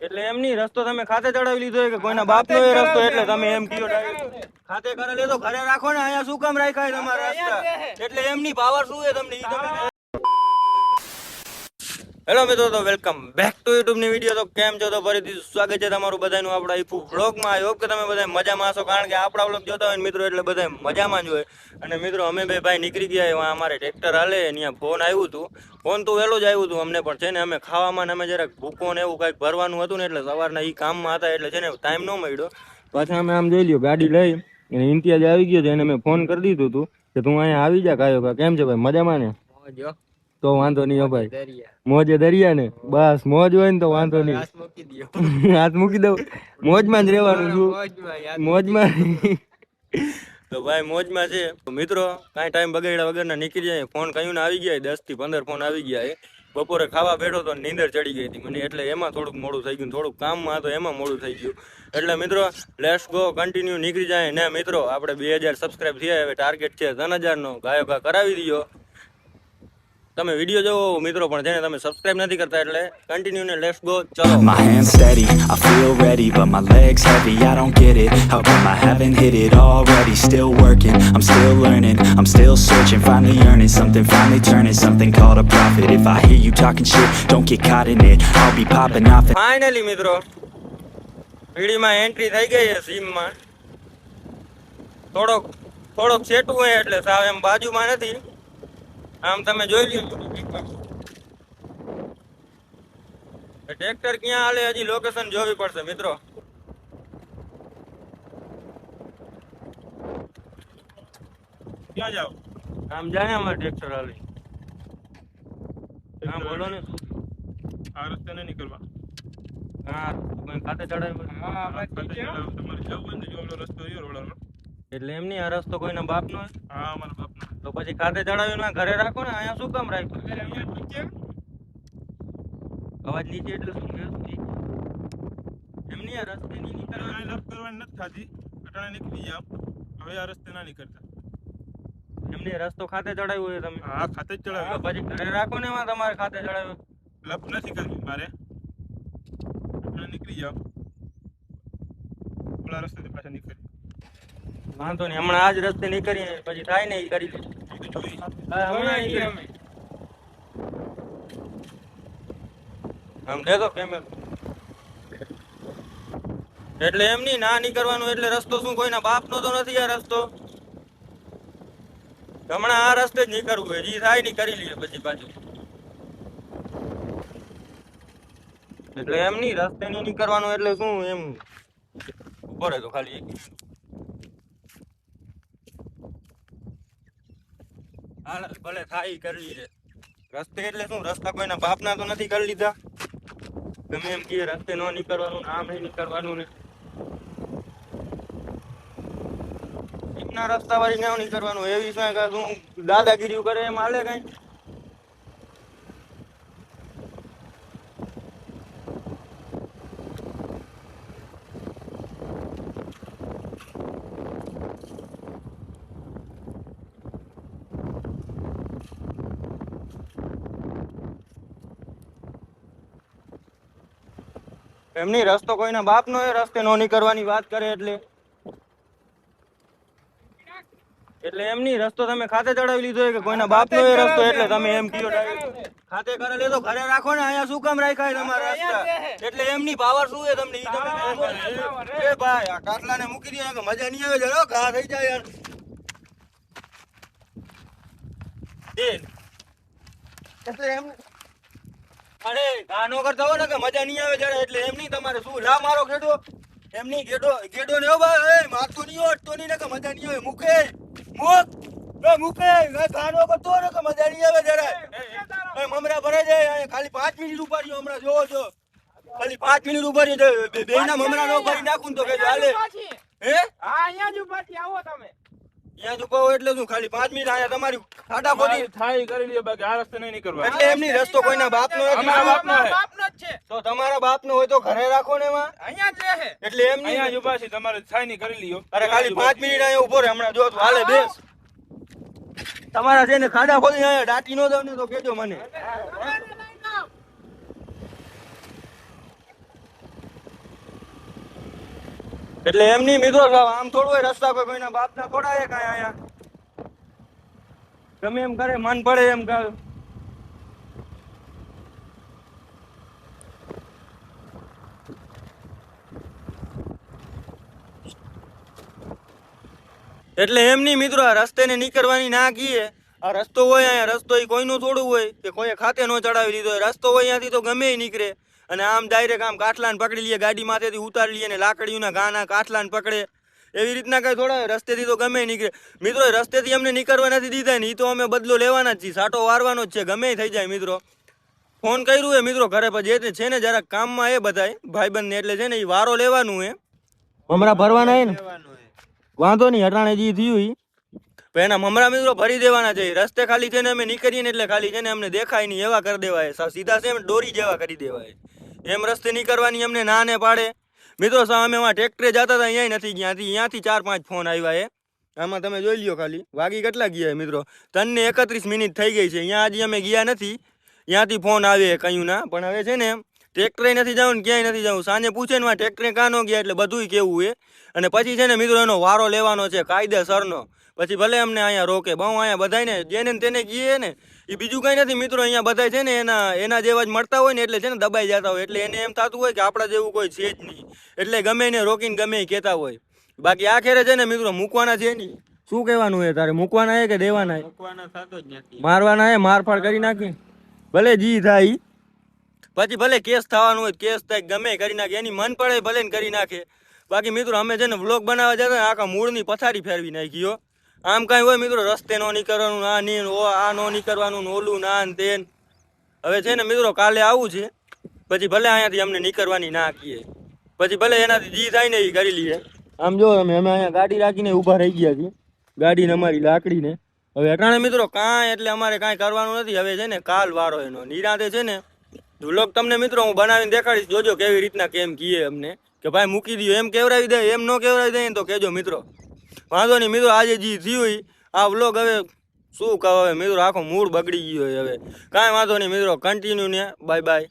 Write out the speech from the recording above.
એટલે એમની રસ્તો તમે ખાતે ચડાવી લીધો કે કોઈના બાપનો એ રસ્તો એટલે તમે એમ કયો ડાયરેક્ટ ખાતે કરે લેતો ઘરે રાખો ને અહીંયા શું કામ રાખ્યા તમારા રસ્તા એટલે એમની પાવર શું છે તમને ઈ તમે હેલો મિત્રો તો વેલકમ બેક ટુ યુટ્યુબ ની વિડીયો તો કેમ છો તો ફરીથી સ્વાગત છે તમારું બધાનું આપણા ઈફુ બ્લોગમાં આઈ હોપ કે તમે બધા મજામાં હશો કારણ કે આપણા બ્લોગ જોતા હોય ને મિત્રો એટલે બધા મજામાં જ હોય અને મિત્રો અમે બે ભાઈ નીકળી ગયા એવા અમારે ટ્રેક્ટર હાલે ત્યાં ફોન આવ્યું હતું ફોન તો વહેલો જ આવ્યું હતું અમને પણ છે ને અમે ખાવામાં ને અમે જરાક ભૂકો ને એવું કંઈક ભરવાનું હતું ને એટલે સવારના એ કામમાં હતા એટલે છે ને ટાઈમ ન મળ્યો પાછા અમે આમ જોઈ લ્યો ગાડી લઈ અને ઇમ્તિયાજ આવી ગયો છે એને મેં ફોન કરી દીધું હતું કે તું અહીંયા આવી જા કાયો કેમ છે ભાઈ મજામાં ને તો વાંધો નહીં ભાઈ મોજે દરિયા ને બસ મોજ હોય ને તો વાંધો નહીં હાથ મૂકી દઉં મોજમાં જ રહેવાનું છું મોજમાં તો ભાઈ મોજમાં છે મિત્રો કાંઈ ટાઈમ બગાડ્યા વગરના નીકળી જાય ફોન કયું ને આવી ગયા 10 થી 15 ફોન આવી ગયા બપોરે ખાવા બેઠો તો નીંદર ચડી ગઈ હતી મને એટલે એમાં થોડુંક મોડું થઈ ગયું થોડુંક કામમાં હતો એમાં મોડું થઈ ગયું એટલે મિત્રો લેટ્સ ગો કન્ટિન્યુ નીકળી જાય ને મિત્રો આપણે 2000 સબસ્ક્રાઇબ થયા હવે ટાર્ગેટ છે 3000 નો ગાયો ગા કરાવી દો તમે વિડિયો જોવો મિત્રો પણ જેને તમે સબસ્ક્રાઇબ નથી કરતા એટલે કન્ટિન્યુ ને લેટ્સ ગો ચલો My hands steady, I feel ready, but my legs heavy, I don't get it. How come I haven't hit it already? Still working, I'm still learning, I'm still searching, finally earning something, finally turning something called a profit. If I hear you talking shit, don't get caught in it. I'll be popping off it. Finally મિત્રો વીડીમાં entry થઈ ગઈ છે સીમમાં થોડોક સેટું હોય એટલે સાવ એમ બાજુમાં નથી આમ તમે જોઈ લ્યો ટ્રેક્ટર ક્યાં હાલે હજી લોકેશન જોવી પડશે મિત્રો ક્યાં જાવ આમ જાય અમારે ટ્રેક્ટર હાલે હા બોલો ને આ રસ્તે નહીં નીકળવા હા તમે ખાતે ચડાવ્યો હા તમારે જવું ને જો રસ્તો રહ્યો રોડનો એટલે એમ નહીં આ રસ્તો કોઈના બાપનો હા અમારા બાપનો તો પછી ખાતે ચડાવ્યું ના ઘરે રાખો ને અહીંયા શું કામ રાખ્યું અવાજ નીચે એટલે શું એમ નહીં આ રસ્તે નહીં નીકળવા લપ કરવાની નથી થતી અટાણે નીકળી જાવ હવે આ રસ્તે ના નીકળતા એમને રસ્તો ખાતે ચડાવ્યો હોય તમે હા ખાતે જ ચડાવ્યો પછી ઘરે રાખો ને એમાં તમારે ખાતે ચડાવ્યો લપ નથી કરવી મારે અટાણે નીકળી જાવ ઓલા રસ્તે પાછા નીકળી વાંધો નહીં હમણાં આજ રસ્તે નીકળીએ પછી થાય ને એ કરી આમ દેખો કેમેરો એટલે એમ નહીં ના નીકળવાનું એટલે રસ્તો શું કોઈના બાપનો તો નથી આ રસ્તો હમણાં આ રસ્તે જ નીકળવું હોય જે થાય નહીં કરી લઈએ પછી પાછું એટલે એમ નહીં રસ્તે નહીં નીકળવાનું એટલે શું એમ ઉભો રહે તો ખાલી ભલે થાય કરી છે રસ્તે એટલે શું રસ્તા કોઈના બાપના તો નથી કરી લીધા ગમે એમ કે રસ્તે ન નીકળવાનું આમ નહીં નીકળવાનું ને એમના રસ્તા વાળી ન નીકળવાનું એવી શું દાદાગીરી કરે એમ હાલે કઈ એમની રસ્તો કોઈના બાપનો એ રસ્તે નો નીકળવાની વાત કરે એટલે એમની રસ્તો તમે ખાતે ચડાવી લીધો કે કોઈના બાપનો એ રસ્તો એટલે તમે એમ કયો ખાતે કરે લેતો ઘરે રાખો ને અહીંયા શું કામ રાખ્યા તમારા રસ્તા એટલે એમની પાવર શું છે તમને ઈ તમે એ ભાઈ આ કાટલાને મૂકી દે કે મજા નહીં આવે જરો ઘા થઈ જાય યાર એટલે એમ અરે ગાનો કરતા હો ને કે મજા નહીં આવે જરા એટલે એમ નહીં તમારે શું લા મારો ગેડો એમ નહીં ગેડો ને ભાઈ એ મારતો નહીં અટતો નહીં ને કે મજા નહીં આવે મૂકે મૂકે ગાનો કરતો ને કે મજા નહીં આવે જરા એ મમરા ભરાઈ જાય ખાલી 5 મિનિટ ઉભા રહ્યો હમણાં જોવો છો ખાલી 5 મિનિટ ઉભા રહ્યો બેના મમરા નો ભરી નાખું તો કે હાલે હે હા અહીંયા જ ઉભા થી આવો તમે અહીંયા જ ઉભા એટલે શું ખાલી 5 મિનિટ આયા તમારી ખાડા ખોદી થાય કરી લ્યો બાકી આ રસ્તે નહીં નીકળવા એટલે એમની રસ્તો કોઈના બાપનો નથી અમારા બાપનો જ છે તો તમારા બાપનો હોય તો ઘરે રાખો ને એમાં અહીંયા જ રહે એટલે એમની અહીંયા જ ઉભા છે તમારે થાય નહીં કરી લ્યો અરે ખાલી 5 મિનિટ અહીંયા ઉભો રહે હમણાં જો હાલે બેસ તમારા છે ને ખાડા ખોદી અહીંયા દાટી નો દઉં ને તો કેજો મને એટલે એમ નહીં મિત્રો આમ થોડું હોય રસ્તા પર કોઈના બાપના થોડા હે કાંઈ આયા ગમે એમ કરે મન પડે એમ કર એટલે એમ નહીં મિત્રો આ રસ્તે ને નીકળવાની ના કીએ આ રસ્તો હોય અહીંયા રસ્તો એ કોઈનું થોડું હોય કે કોઈ ખાતે ન ચડાવી દીધો હોય રસ્તો હોય અહીંયાથી તો ગમે એ નીકળે અને આમ ડાયરેક્ટ આમ કાઠલાને પકડી લઈએ ગાડી માથેથી ઉતારી લઈએ ને લાકડીઓના ઘાના કાઠલાને પકડે એવી રીતના કઈ થોડા રસ્તેથી તો ગમે નીકળે મિત્રો રસ્તેથી અમને નીકળવા નથી દીધા ને એ તો અમે બદલો લેવાના જ છીએ સાટો વારવાનો જ છે ગમે થઈ જાય મિત્રો ફોન કર્યું હે મિત્રો ઘરે પછી છે ને જરાક કામમાં એ બધાય ભાઈબંધને એટલે છે ને એ વારો લેવાનું હે હમણાં ભરવાના હે ને વાંધો નહીં અટાણે જે થયું પણ એના મમરા મિત્રો ભરી દેવાના છે રસ્તે ખાલી છે ને અમે નીકળીએ ને એટલે ખાલી છે ને અમને દેખાય નહીં એવા કરી દેવાય સીધા છે એમ દોરી જેવા કરી દેવાય એમ રસ્તે નીકળવાની અમને ના ને પાડે મિત્રો અમે એમાં ટ્રેક્ટરે જતા હતા અહીંયા નથી ગયા અહીંયાથી 4-5 ફોન આવ્યા હે આમાં તમે જોઈ લ્યો ખાલી વાગી કેટલા ગયા મિત્રો 3:31 મિનિટ થઈ ગઈ છે અહીંયા હજી અમે ગયા નથી ત્યાંથી ફોન આવે કયું ના પણ હવે છે ને ટ્રેક્ટરે નથી જવું ને ક્યાંય નથી જવું સાંજે પૂછે ને ટ્રેક્ટરે કાં ન ગયા એટલે બધુંય કેવું હે અને પછી છે ને મિત્રો એનો વારો લેવાનો છે કાયદેસરનો પછી ભલે અમને અહીંયા રોકે બહુ અહીંયા બધાને જેને તેને કહીએ ને એ બીજું કાંઈ નથી મિત્રો અહીંયા બધા છે ને એના જેવા જ મળતા હોય ને એટલે છે ને દબાઈ જતા હોય એટલે એને એમ થતું હોય કે આપણા જેવું કોઈ છે જ નહીં એટલે ગમે એને રોકીને ગમે એ કહેતા હોય બાકી આ ખેરે છે ને મિત્રો મૂકવાના છે નહીં શું કહેવાનું હે તારે મૂકવાના હે કે દેવાના હે મૂકવાના થતો જ નથી મારવાના હે મારફાડ કરી નાખી ભલે જી થાય પછી ભલે કેસ થવાનું હોય કેસ થાય ગમે કરી નાખે એની મન પડે ભલે ને કરી નાખે બાકી મિત્રો અમે છે ને વ્લોગ બનાવવા જતા આખા મૂળની પથારી ફેરવી નાખી આમ કાંઈ હોય મિત્રો રસ્તે નો નીકળવાનું આ નહીં આ નો નીકળવાનું ઓલું ના ને તેન હવે છે ને મિત્રો કાલે આવું છે પછી ભલે અહીંયાથી અમને નીકળવાની ના કીએ પછી ભલે એનાથી જી થાય ને એ કરી લઈએ આમ જો અમે અહીંયા ગાડી રાખીને ઊભા રહી ગયા છીએ ગાડીને અમારી લાકડીને હવે અટાણે મિત્રો કાંઈ એટલે અમારે કાંઈ કરવાનું નથી હવે છે ને કાલ વારો એનો નિરાંતે છે ને વ્લોગ તમને મિત્રો હું બનાવીને દેખાડીશ જોજો કેવી રીતના કેમ કીએ અમને કે ભાઈ મૂકી દો એમ કેવરાવી દે એમ ન કેવરાવી દે તો કહેજો મિત્રો વાંધો નહીં મિત્રો આજે જે થયું આ વ્લોગ હવે શું કહો હવે મિત્રો આખો મૂડ બગડી ગયો હવે કાંઈ વાંધો નહીં મિત્રો કન્ટિન્યુ ને બાય બાય